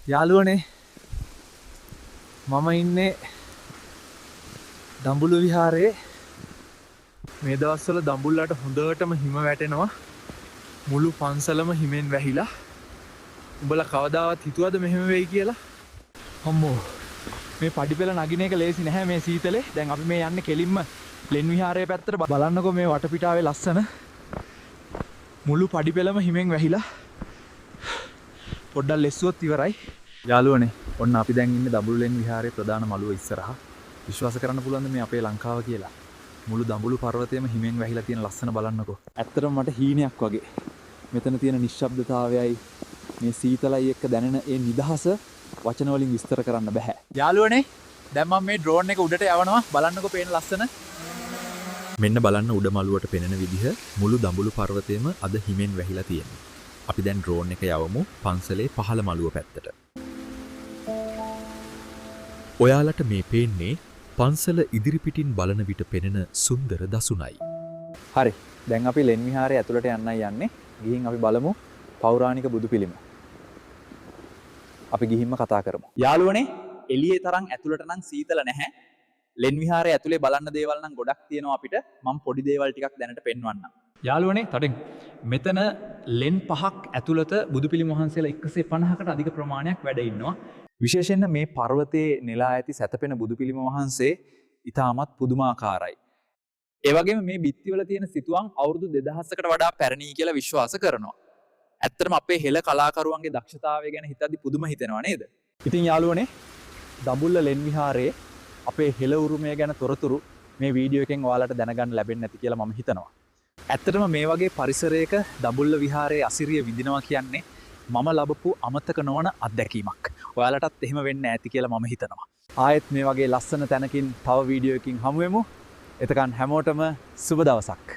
යාළුවනේ මම ඉන්නේ දඹුල්ල විහාරයේ මේ දවස්වල දඹුල්ලට හොඳටම හිම වැටෙනවා මුළු පන්සලම හිමෙන් වැහිලා උඹලා කවදාවත් හිතුවද මෙහෙම වෙයි කියලා අම්මෝ මේ පඩිපෙළ නගින එක ලේසි නැහැ මේ සීතලේ දැන් අපි මේ යන්නේ කෙලින්ම ලෙන් විහාරයේ පැත්තට බලන්නකෝ මේ වටපිටාවේ ලස්සන මුළු පඩිපෙළම හිමෙන් වැහිලා පොඩ්ඩක් ලෙස්සුවොත් ඉවරයි යාළුවනේ ඔන්න අපි දැන් ඉන්නේ දඹුල්ල ලෙන් විහාරයේ ප්‍රධාන මළුව ඉස්සරහා විශ්වාස කරන්න පුළුවන්ද මේ අපේ ලංකාව කියලා මුළු දඹුල්ල පර්වතයම හිමෙන් වැහිලා තියෙන ලස්සන බලන්නකෝ ඇත්තටම මට හීනයක් වගේ මෙතන තියෙන නිශ්ශබ්දතාවයයි මේ සීතලයි එක්ක දැනෙන ඒ නිදහස වචන වලින් විස්තර කරන්න බෑ යාළුවනේ දැන් මම මේ ඩ්‍රෝන් එක උඩට යවනවා බලන්නකෝ පේන ලස්සන මෙන්න බලන්න උඩ මළුවට පෙනෙන විදිහ මුළු දඹුල්ල පර්වතයම අද හිමෙන් වැහිලා තියෙනවා අපි දැන් ඩ්‍රෝන් එක යවමු පන්සලේ පහළ මළුව පැත්තට ඔයාලට මේ පේන්නේ පන්සල ඉදිරිපිටින් බලන විට පෙනෙන සුන්දර දසුනයි. හරි. දැන් අපි ලෙන් විහාරයේ ඇතුළට යන්නයි යන්නේ. ගිහින් අපි බලමු පෞරාණික බුදු පිළිම. අපි ගිහින්ම කතා කරමු. යාළුවනේ එළියේ තරම් ඇතුළට නම් සීතල නැහැ. ලෙන් විහාරයේ ඇතුලේ බලන්න දේවල් නම් ගොඩක් තියෙනවා අපිට. මම පොඩි දේවල් ටිකක් දැනට පෙන්වන්නම්. යාළුවනේ තඩෙන් මෙතන ලෙන් පහක් ඇතුළත බුදු පිළිම වහන්සේලා 150කට අධික ප්‍රමාණයක් වැඩ ඉන්නවා. විශේෂයෙන්ම මේ පර්වතයේ නෙලා ඇති සැතපෙන බුදු පිළිම වහන්සේ ඉතාමත් පුදුමාකාරයි. ඒ වගේම මේ බිත්තිවල තියෙන සිතුවම් අවුරුදු 2000කට වඩා පැරණි කියලා විශ්වාස කරනවා. ඇත්තටම අපේ හෙළ කලාකරුවන්ගේ දක්ෂතාවය ගැන හිතද්දි පුදුම හිතෙනවා නේද? ඉතින් යාළුවනේ දඹුල්ල ලෙන් විහාරයේ අපේ හෙළ උරුමය ගැන තොරතුරු මේ වීඩියෝ එකෙන් ඔයාලට දැනගන්න ලැබෙන්නේ නැති කියලා මම හිතනවා. ඇත්තටම මේ වගේ පරිසරයක දඹුල්ල විහාරයේ අසිරිය විඳිනවා කියන්නේ මම ලබපු අමතක නොවන අත්දැකීමක්. ඔයාලටත් එහෙම වෙන්න ඇති කියලා මම හිතනවා. ආයෙත් මේ වගේ ලස්සන තැනකින් තව වීඩියෝ එකකින් හමු වෙමු. එතකන් හැමෝටම සුබ දවසක්.